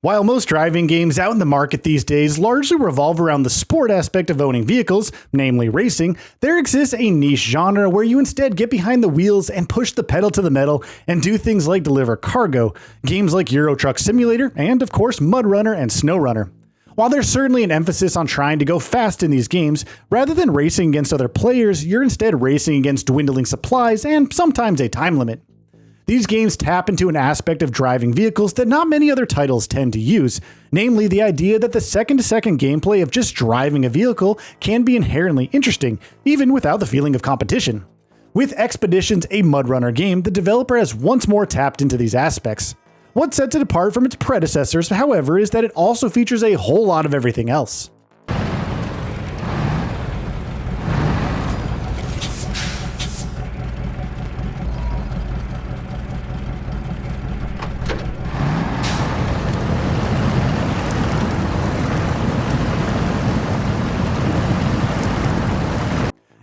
While most driving games out in the market these days largely revolve around the sport aspect of owning vehicles, namely racing, there exists a niche genre where you instead get behind the wheels and push the pedal to the metal and do things like deliver cargo, games like Euro Truck Simulator, and of course MudRunner and SnowRunner. While there's certainly an emphasis on trying to go fast in these games, rather than racing against other players, you're instead racing against dwindling supplies and sometimes a time limit. These games tap into an aspect of driving vehicles that not many other titles tend to use, namely the idea that the second-to-second gameplay of just driving a vehicle can be inherently interesting, even without the feeling of competition. With Expeditions, a MudRunner game, the developer has once more tapped into these aspects. What sets it apart from its predecessors, however, is that it also features a whole lot of everything else.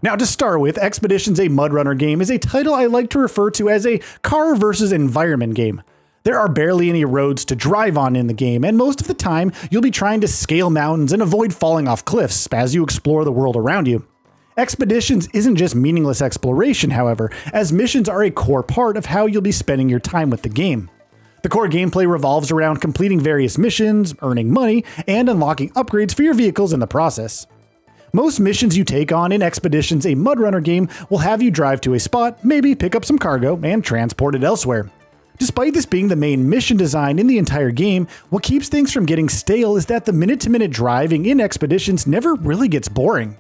Now, to start with, Expeditions, a MudRunner game is a title I like to refer to as a car versus environment game. There are barely any roads to drive on in the game, and most of the time, you'll be trying to scale mountains and avoid falling off cliffs as you explore the world around you. Expeditions isn't just meaningless exploration, however, as missions are a core part of how you'll be spending your time with the game. The core gameplay revolves around completing various missions, earning money, and unlocking upgrades for your vehicles in the process. Most missions you take on in Expeditions, a MudRunner game, will have you drive to a spot, maybe pick up some cargo, and transport it elsewhere. Despite this being the main mission design in the entire game, what keeps things from getting stale is that the minute-to-minute driving in Expeditions never really gets boring.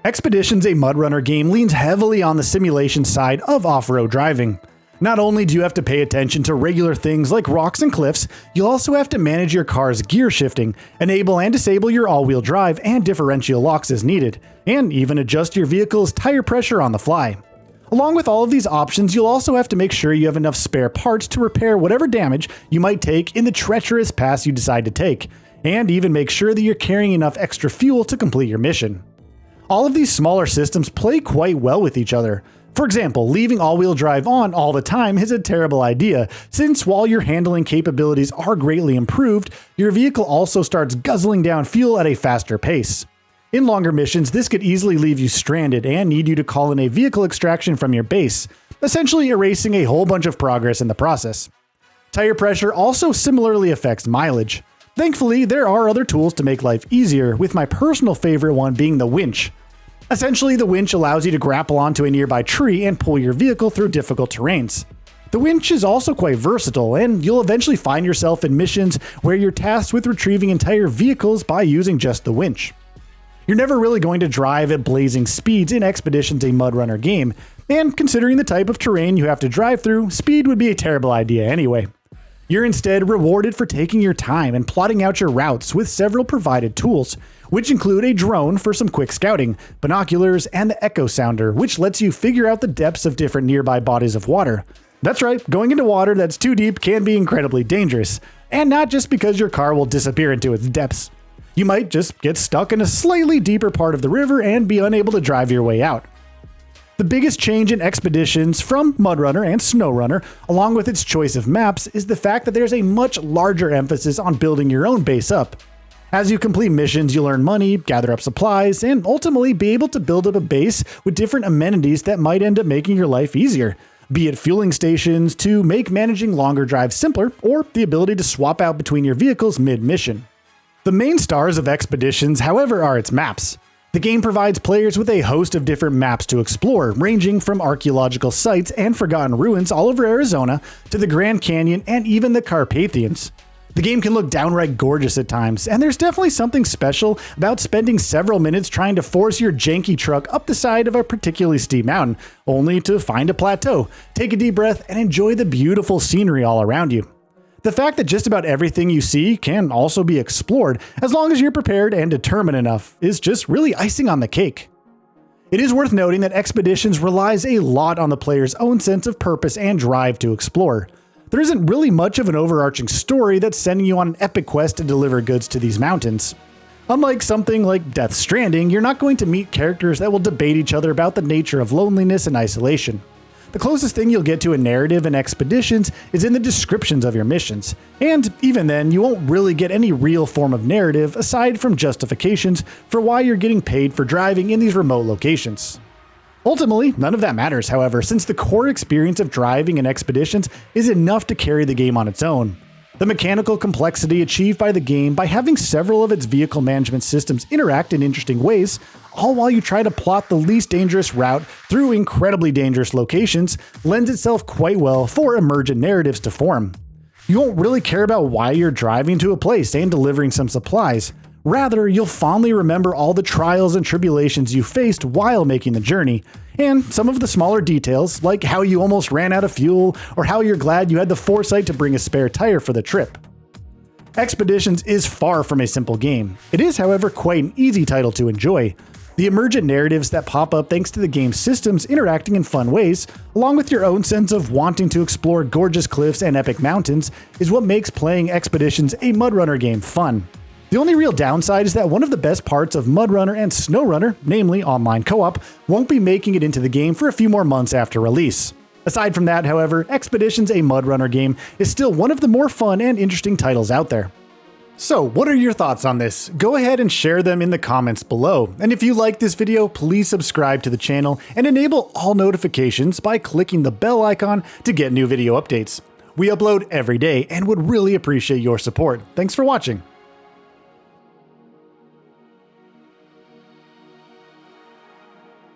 Expeditions, a MudRunner game, leans heavily on the simulation side of off-road driving. Not only do you have to pay attention to regular things like rocks and cliffs, you'll also have to manage your car's gear shifting, enable and disable your all-wheel drive and differential locks as needed, and even adjust your vehicle's tire pressure on the fly. Along with all of these options, you'll also have to make sure you have enough spare parts to repair whatever damage you might take in the treacherous pass you decide to take, and even make sure that you're carrying enough extra fuel to complete your mission. All of these smaller systems play quite well with each other. For example, leaving all-wheel drive on all the time is a terrible idea, since while your handling capabilities are greatly improved, your vehicle also starts guzzling down fuel at a faster pace. In longer missions, this could easily leave you stranded and need you to call in a vehicle extraction from your base, essentially erasing a whole bunch of progress in the process. Tire pressure also similarly affects mileage. Thankfully, there are other tools to make life easier, with my personal favorite one being the winch. Essentially, the winch allows you to grapple onto a nearby tree and pull your vehicle through difficult terrains. The winch is also quite versatile, and you'll eventually find yourself in missions where you're tasked with retrieving entire vehicles by using just the winch. You're never really going to drive at blazing speeds in Expeditions, a MudRunner game, and considering the type of terrain you have to drive through, speed would be a terrible idea anyway. You're instead rewarded for taking your time and plotting out your routes with several provided tools, which include a drone for some quick scouting, binoculars, and the echo sounder, which lets you figure out the depths of different nearby bodies of water. That's right, going into water that's too deep can be incredibly dangerous, and not just because your car will disappear into its depths. You might just get stuck in a slightly deeper part of the river and be unable to drive your way out. The biggest change in Expeditions from MudRunner and SnowRunner, along with its choice of maps, is the fact that there's a much larger emphasis on building your own base up. As you complete missions, you'll earn money, gather up supplies, and ultimately be able to build up a base with different amenities that might end up making your life easier, be it fueling stations to make managing longer drives simpler, or the ability to swap out between your vehicles mid-mission. The main stars of Expeditions, however, are its maps. The game provides players with a host of different maps to explore, ranging from archaeological sites and forgotten ruins all over Arizona to the Grand Canyon and even the Carpathians. The game can look downright gorgeous at times, and there's definitely something special about spending several minutes trying to force your janky truck up the side of a particularly steep mountain, only to find a plateau, take a deep breath, and enjoy the beautiful scenery all around you. The fact that just about everything you see can also be explored, as long as you're prepared and determined enough, is just really icing on the cake. It is worth noting that Expeditions relies a lot on the player's own sense of purpose and drive to explore. There isn't really much of an overarching story that's sending you on an epic quest to deliver goods to these mountains. Unlike something like Death Stranding, you're not going to meet characters that will debate each other about the nature of loneliness and isolation. The closest thing you'll get to a narrative in Expeditions is in the descriptions of your missions, and even then, you won't really get any real form of narrative aside from justifications for why you're getting paid for driving in these remote locations. Ultimately, none of that matters, however, since the core experience of driving in Expeditions is enough to carry the game on its own. The mechanical complexity achieved by the game by having several of its vehicle management systems interact in interesting ways, all while you try to plot the least dangerous route through incredibly dangerous locations, lends itself quite well for emergent narratives to form. You won't really care about why you're driving to a place and delivering some supplies. Rather, you'll fondly remember all the trials and tribulations you faced while making the journey, and some of the smaller details, like how you almost ran out of fuel or how you're glad you had the foresight to bring a spare tire for the trip. Expeditions is far from a simple game. It is, however, quite an easy title to enjoy. The emergent narratives that pop up thanks to the game's systems interacting in fun ways, along with your own sense of wanting to explore gorgeous cliffs and epic mountains, is what makes playing Expeditions a MudRunner game fun. The only real downside is that one of the best parts of MudRunner and SnowRunner, namely online co-op, won't be making it into the game for a few more months after release. Aside from that, however, Expeditions, a MudRunner game, is still one of the more fun and interesting titles out there. So, what are your thoughts on this? Go ahead and share them in the comments below. And if you like this video, please subscribe to the channel and enable all notifications by clicking the bell icon to get new video updates. We upload every day and would really appreciate your support. Thanks for watching.